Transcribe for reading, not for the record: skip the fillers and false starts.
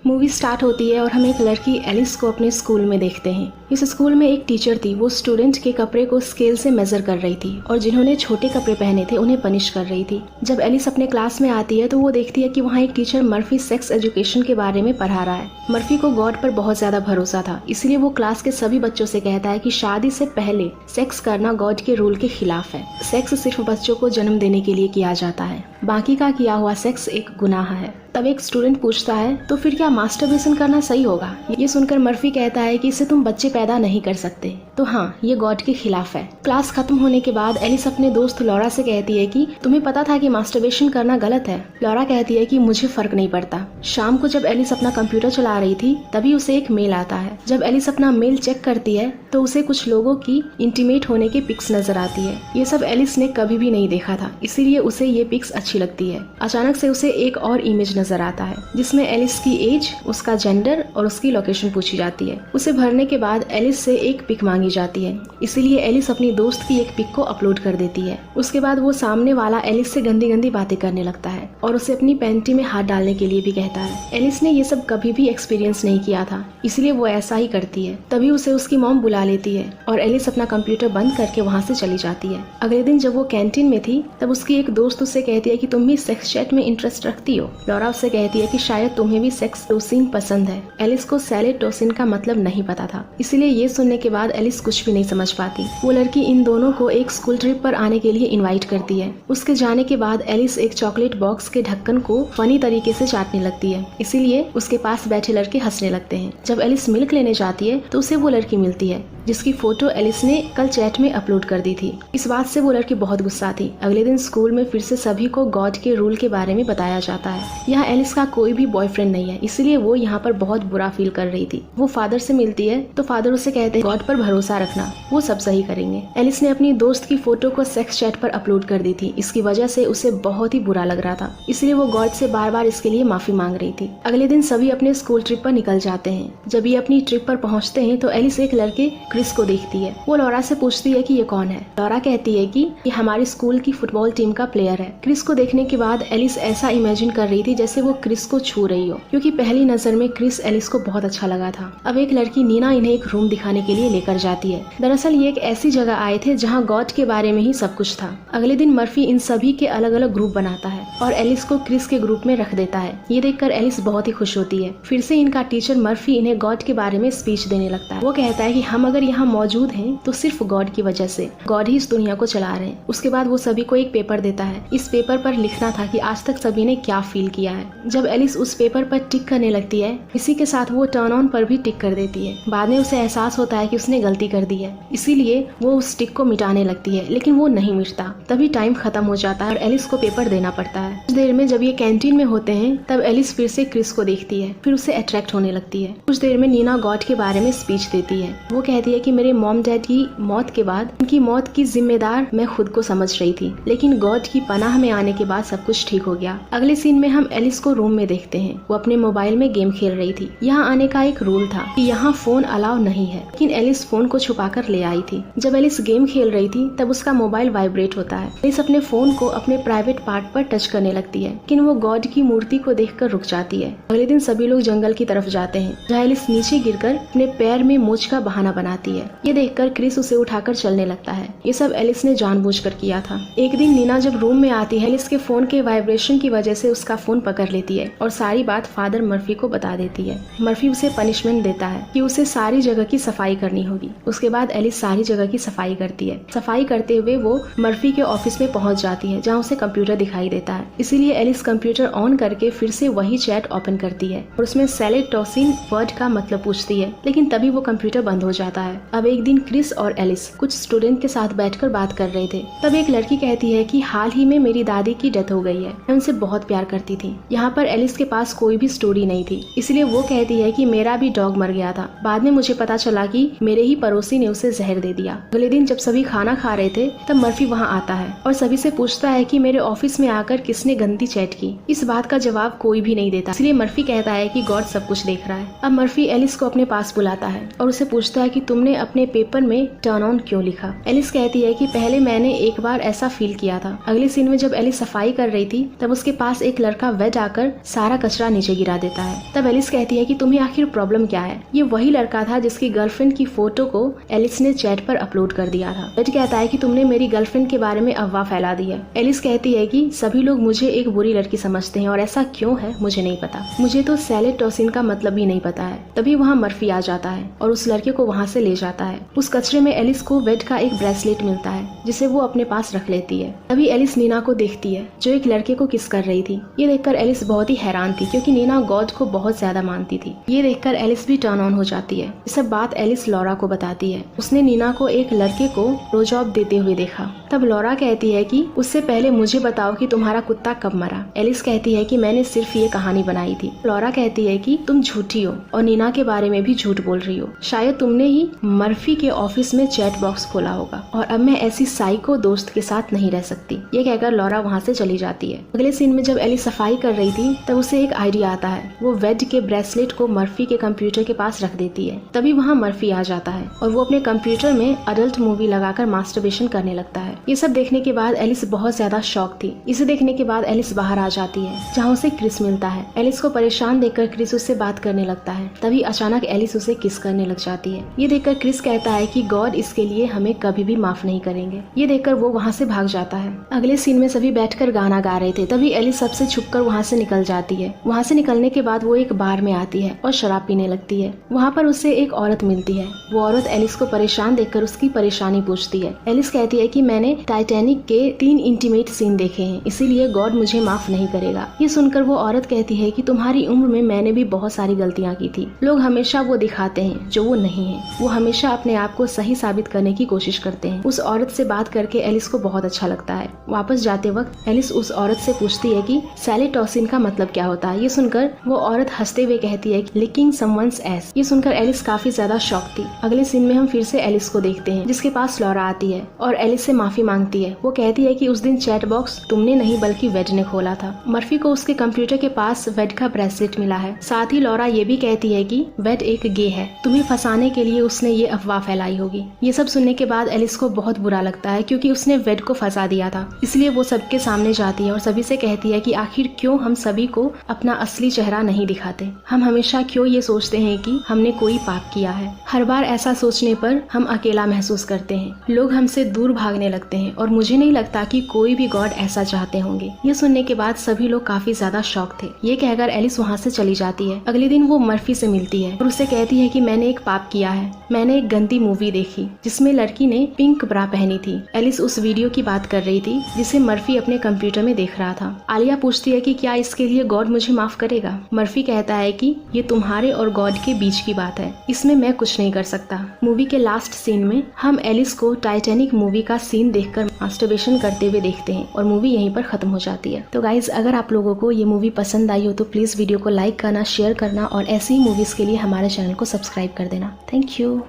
Movie start होती है और हम एक लड़की एलिस को अपने स्कूल में देखते हैं। इस स्कूल में एक टीचर थी, वो स्टूडेंट के कपड़े को स्केल से मेजर कर रही थी और जिन्होंने छोटे कपड़े पहने थे उन्हें पनिश कर रही थी। जब एलिस अपने क्लास में आती है तो वो देखती है कि वहाँ एक टीचर मर्फी सेक्स एजुकेशन के बारे में पढ़ा रहा है। मर्फी को गॉड पर बहुत ज्यादा भरोसा था, इसलिए वो क्लास के सभी बच्चों से कहता है कि शादी से पहले सेक्स करना गॉड के रूल के खिलाफ है। सेक्स सिर्फ बच्चों को जन्म देने के लिए किया जाता है, बाकी का किया हुआ सेक्स एक गुनाह है। तब एक स्टूडेंट पूछता है, तो फिर क्या मास्टरबेशन करना सही होगा? ये सुनकर मर्फी कहता है कि इससे तुम बच्चे पैदा नहीं कर सकते, तो हाँ, ये गॉड के खिलाफ है। क्लास खत्म होने के बाद एलिस अपने दोस्त लॉरा से कहती है कि तुम्हें पता था कि मास्टरबेशन करना गलत है? लॉरा कहती है कि मुझे फर्क नहीं पड़ता। शाम को जब एलिस अपना कंप्यूटर चला रही थी तभी उसे एक मेल आता है। जब एलिस अपना मेल चेक करती है तो उसे कुछ लोगों की इंटीमेट होने की पिक्स नजर आती है। ये सब एलिस ने कभी भी नहीं देखा था, इसीलिए उसे ये पिक्स अच्छी लगती है। अचानक से उसे एक और इमेज नजर आता है जिसमें एलिस की एज, उसका जेंडर और उसकी लोकेशन पूछी जाती है। उसे भरने के बाद एलिस से एक पिक मांगी जाती है, इसीलिए एलिस अपनी दोस्त की एक पिक को अपलोड कर देती है। उसके बाद वो सामने वाला एलिस से गंदी गंदी बातें करने लगता है और उसे अपनी पैंटी में हाथ डालने के लिए भी कहता है। एलिस ने ये सब कभी भी एक्सपीरियंस नहीं किया था, इसलिए वो ऐसा ही करती है। तभी उसे उसकी मॉम बुला लेती है और एलिस अपना कंप्यूटर बंद करके वहाँ से चली जाती है। अगले दिन जब वो कैंटीन में थी तब उसकी एक दोस्त उससे कहती है कि तुम भी सेक्स चैट में इंटरेस्ट रखती हो। लॉरा उससे कहती है कि शायद तुम्हें भी सेक्स टोसिन पसंद है। एलिस को सैलेड टोसिन का मतलब नहीं पता था, इसलिए ये सुनने के बाद एलिस कुछ भी नहीं समझ पाती। वो लड़की इन दोनों को एक स्कूल ट्रिप पर आने के लिए इनवाइट करती है। उसके जाने के बाद एलिस एक चॉकलेट बॉक्स के ढक्कन को फनी तरीके से चाटने लगती है, इसीलिए उसके पास बैठे लड़के हंसने लगते हैं। जब एलिस मिल्क लेने जाती है तो उसे वो लड़की मिलती है जिसकी फोटो एलिस ने कल चैट में अपलोड कर दी थी। इस बात से वो लड़की बहुत गुस्सा थी। अगले दिन स्कूल में फिर से सभी को गॉड के रूल के बारे में बताया जाता है। यहाँ एलिस का कोई भी बॉयफ्रेंड नहीं है, इसलिए वो यहाँ पर बहुत बुरा फील कर रही थी। वो फादर से मिलती है तो फादर उसे कहते हैं गॉड पर भरोसा रखना, वो सब सही करेंगे। एलिस ने अपनी दोस्त की फोटो को सेक्स चैट पर अपलोड कर दी थी, इसकी वजह से उसे बहुत ही बुरा लग रहा था, इसलिए वो गॉड से बार बार इसके लिए माफी मांग रही थी। अगले दिन सभी अपने स्कूल ट्रिप पर निकल जाते हैं। जब ये अपनी ट्रिप पर पहुँचते हैं तो एलिस एक लड़के क्रिस को देखती है। वो लॉरा से पूछती है कि ये कौन है। लॉरा कहती है कि ये हमारी स्कूल की फुटबॉल टीम का प्लेयर है। क्रिस को देखने के बाद एलिस ऐसा इमेजिन कर रही थी जैसे वो क्रिस को छू रही हो, क्योंकि पहली नजर में क्रिस एलिस को बहुत अच्छा लगा था। अब एक लड़की नीना इन्हें एक रूम दिखाने के लिए लेकर जाती है। दरअसल ये एक ऐसी जगह आए थे जहाँ गॉड के बारे में ही सब कुछ था। अगले दिन मर्फी इन सभी के अलग अलग ग्रुप बनाता है और एलिस को क्रिस के ग्रुप में रख देता है। ये देखकर एलिस बहुत ही खुश होती है। फिर से इनका टीचर मर्फी इन्हें गॉड के बारे में स्पीच देने लगता है। वो कहता है कि हम अगर यहाँ मौजूद हैं तो सिर्फ गॉड की वजह से, गॉड ही इस दुनिया को चला रहे हैं। उसके बाद वो सभी को एक पेपर देता है। इस पेपर पर लिखना था कि आज तक सभी ने क्या फील किया है। जब एलिस उस पेपर पर टिक करने लगती है, इसी के साथ वो टर्न ऑन पर भी टिक कर देती है। बाद में उसे एहसास होता है कि उसने गलती कर दी है, इसीलिए वो उस टिक को मिटाने लगती है, लेकिन वो नहीं मिटता। तभी टाइम खत्म हो जाता है और एलिस को पेपर देना पड़ता है। कुछ देर में जब ये कैंटीन में होते हैं तब एलिस फिर से क्रिस को देखती है, फिर उसे अट्रैक्ट होने लगती है। कुछ देर में नीना गॉड के बारे में स्पीच देती है। वो कहती है कि मेरे मॉम डैड की मौत के बाद उनकी मौत की जिम्मेदार मैं खुद को समझ रही थी, लेकिन गॉड की पनाह में आने के बाद सब कुछ ठीक हो गया। अगले सीन में हम एलिस को रूम में देखते हैं। वो अपने मोबाइल में गेम खेल रही थी। यहाँ आने का एक रूल था कि यहाँ फोन अलाउ नहीं है, लेकिन एलिस फोन को छुपाकर ले आई थी। जब एलिस गेम खेल रही थी तब उसका मोबाइल वाइब्रेट होता है। एलिस अपने फोन को अपने प्राइवेट पार्ट पर टच करने लगती है, लेकिन वो गॉड की मूर्ति को देखकर रुक जाती है। अगले दिन सभी लोग जंगल की तरफ जाते हैं, जहाँ एलिस नीचे गिरकर अपने पैर में मोच का बहाना बनाती है। ये देखकर क्रिस उसे उठाकर चलने लगता है। ये सब एलिस ने जानबूझकर किया था। एक दिन नीना जब रूम में आती है, एलिस के फोन के वाइब्रेशन की वजह से उसका फोन पकड़ लेती है और सारी बात फादर मर्फी को बता देती है। मर्फी उसे पनिशमेंट देता है कि उसे सारी जगह की सफाई करनी होगी। उसके बाद एलिस सारी जगह की सफाई करती है। सफाई करते हुए वो मर्फी के ऑफिस में पहुंच जाती है, जहाँ उसे कंप्यूटर दिखाई देता है। इसीलिए एलिस कंप्यूटर ऑन करके फिर से वही चैट ओपन करती है और उसमें सैलेड टोसिन वर्ड का मतलब पूछती है, लेकिन तभी वो कंप्यूटर बंद हो जाता है। अब एक दिन क्रिस और एलिस कुछ स्टूडेंट के साथ बैठकर बात कर रहे थे। तब एक लड़की कहती है कि हाल ही में मेरी दादी की डेथ हो गई है, मैं उनसे बहुत प्यार करती थी। यहाँ पर एलिस के पास कोई भी स्टोरी नहीं थी, इसलिए वो कहती है कि मेरा भी डॉग मर गया था। बाद में मुझे पता चला कि मेरे ही पड़ोसी ने उसे जहर दे दिया। अगले दिन जब सभी खाना खा रहे थे तब मर्फी वहाँ आता है और सभी से पूछता है कि मेरे ऑफिस में आकर किसने गंदी चैट की। इस बात का जवाब कोई भी नहीं देता, इसलिए मर्फी कहता है कि गॉड सब कुछ देख रहा है। अब मर्फी एलिस को अपने पास बुलाता है और उसे पूछता है कि तुमने अपने पेपर में टर्न ऑन क्यों लिखा। एलिस कहती है कि पहले मैंने एक बार ऐसा फील किया था। अगले सीन में जब एलिस सफाई कर रही थी तब उसके पास एक लड़का वेट आकर सारा कचरा नीचे गिरा देता है। तब एलिस कहती है कि तुम्हें आखिर प्रॉब्लम क्या है। ये वही लड़का था जिसकी गर्लफ्रेंड की फोटो को एलिस ने चैट पर अपलोड कर दिया था। वेड कहता है कि तुमने मेरी गर्लफ्रेंड के बारे में अफवाह फैला दी है। एलिस कहती है कि सभी लोग मुझे एक बुरी लड़की समझते हैं और ऐसा क्यों है मुझे नहीं पता। मुझे तो सैलेड टॉसिन का मतलब भी नहीं पता है। तभी वहाँ मर्फी आ जाता है और उस लड़के को वहाँ से ले जाता है। उस कचरे में एलिस को वेड का एक ब्रेसलेट मिलता है जिसे वो अपने पास रख लेती है। तभी एलिस नीना को देखती है जो एक लड़के को किस कर रही थी। ये देखकर एलिस बहुत ही हैरान थी क्योंकि नीना गॉड को बहुत ज्यादा मानती थी। ये देखकर एलिस भी टर्न ऑन हो जाती है। ये सब बात एलिस लॉरा को बताती है। उसने नीना को एक लड़के को ब्लोजॉब देते हुए देखा। तब लॉरा कहती है कि उससे पहले मुझे बताओ कि तुम्हारा कुत्ता कब मरा। एलिस कहती है कि मैंने सिर्फ ये कहानी बनाई थी। लॉरा कहती है कि तुम झूठी हो और नीना के बारे में भी झूठ बोल रही हो। शायद तुमने ही मर्फी के ऑफिस में चैट बॉक्स खोला होगा और अब मैं ऐसी साइको दोस्त के साथ नहीं रह सकती। ये कहकर लॉरा वहाँ से चली जाती है। अगले सीन में जब एलिस सफाई कर रही थी तब उसे एक आइडिया आता है। वो वेड के ब्रेसलेट को मर्फी के कंप्यूटर के पास रख देती है। तभी वहाँ मर्फी आ जाता है और वो अपने कंप्यूटर में अडल्ट मूवी लगाकर मास्टरबेशन करने लगता है। ये सब देखने के बाद एलिस बहुत ज्यादा शॉक थी। इसे देखने के बाद एलिस बाहर आ जाती है जहाँ उसे क्रिस मिलता है। एलिस को परेशान देखकर क्रिस उससे बात करने लगता है। तभी अचानक एलिस उसे किस करने लग जाती है। ये देखकर क्रिस कहता है कि गॉड इसके लिए हमें कभी भी माफ नहीं करेंगे। ये देखकर वो वहाँ से भाग जाता है। अगले सीन में सभी बैठकर गाना गा रहे थे। तभी एलिस सबसे छुपकर वहाँ से निकल जाती है। वहाँ से निकलने के बाद वो एक बार में आती है और शराब पीने लगती है। वहाँ पर उसे एक औरत मिलती है। वो औरत एलिस को परेशान देखकर उसकी परेशानी पूछती है। एलिस कहती है कि मैंने टाइटैनिक के 3 इंटीमेट सीन देखे हैं, इसीलिए गॉड मुझे माफ नहीं करेगा। ये सुनकर वो औरत कहती है कि तुम्हारी उम्र में मैंने भी बहुत सारी गलतियाँ की थी। लोग हमेशा वो दिखाते हैं जो वो नहीं है। वो हमेशा अपने आप को सही साबित करने की कोशिश करते हैं। उस औरत से बात करके एलिस को बहुत अच्छा लगता है। वापस जाते वक्त एलिस उस औरत से पूछती है कि सैलिटोसिन का मतलब क्या होता है। ये सुनकर वो औरत हंसते हुए कहती है लिकिंग समवन्स एस। ये सुनकर एलिस काफी ज्यादा शॉक थी। अगले सीन में हम फिर से एलिस को देखते हैं जिसके पास लॉरा आती है और एलिस से माफी मांगती है। वो कहती है कि उस दिन चैट बॉक्स तुमने नहीं बल्कि वेड ने खोला था। मर्फी को उसके कंप्यूटर के पास वेड का ब्रेसलेट मिला है। साथ ही लॉरा ये भी कहती है कि वेड एक गे है। तुम्हें फंसाने के लिए उसने ये अफवाह फैलाई होगी। ये सब सुनने के बाद एलिस को बहुत बुरा लगता है क्योंकि उसने वेड को फंसा दिया था। इसलिए वो सबके सामने जाती है और सभी से कहती है कि आखिर क्यों हम सभी को अपना असली चेहरा नहीं दिखाते। हम हमेशा क्यों ये सोचते हैं कि हमने कोई पाप किया है। हर बार ऐसा सोचने पर हम अकेला महसूस करते हैं। लोग हमसे दूर भागने लगते हैं और मुझे नहीं लगता कि कोई भी गॉड ऐसा चाहते होंगे। ये सुनने के बाद सभी लोग काफी ज्यादा शॉक थे। ये कहकर एलिस वहाँ से चली जाती है। अगले दिन वो मर्फी से मिलती है और उससे कहती है कि मैंने एक पाप किया है। मैंने एक गंदी मूवी देखी जिसमें लड़की ने पिंक ब्रा पहनी थी। एलिस उस वीडियो की बात कर रही थी जिसे मर्फी अपने कंप्यूटर में देख रहा था। आलिया पूछती है कि क्या इसके लिए गॉड मुझे माफ करेगा। मर्फी कहता है कि ये तुम्हारे और गॉड के बीच की बात है, इसमें मैं कुछ नहीं कर सकता। मूवी के लास्ट सीन में हम एलिस को टाइटैनिक मूवी का सीन देखकर मास्टरबेशन करते हुए देखते हैं और मूवी यहीं पर खत्म हो जाती है। तो गाइज, अगर आप लोगों को ये मूवी पसंद आई हो तो प्लीज वीडियो को लाइक करना, शेयर करना और ऐसी ही मूवीज के लिए हमारे चैनल को सब्सक्राइब कर देना। Thank you.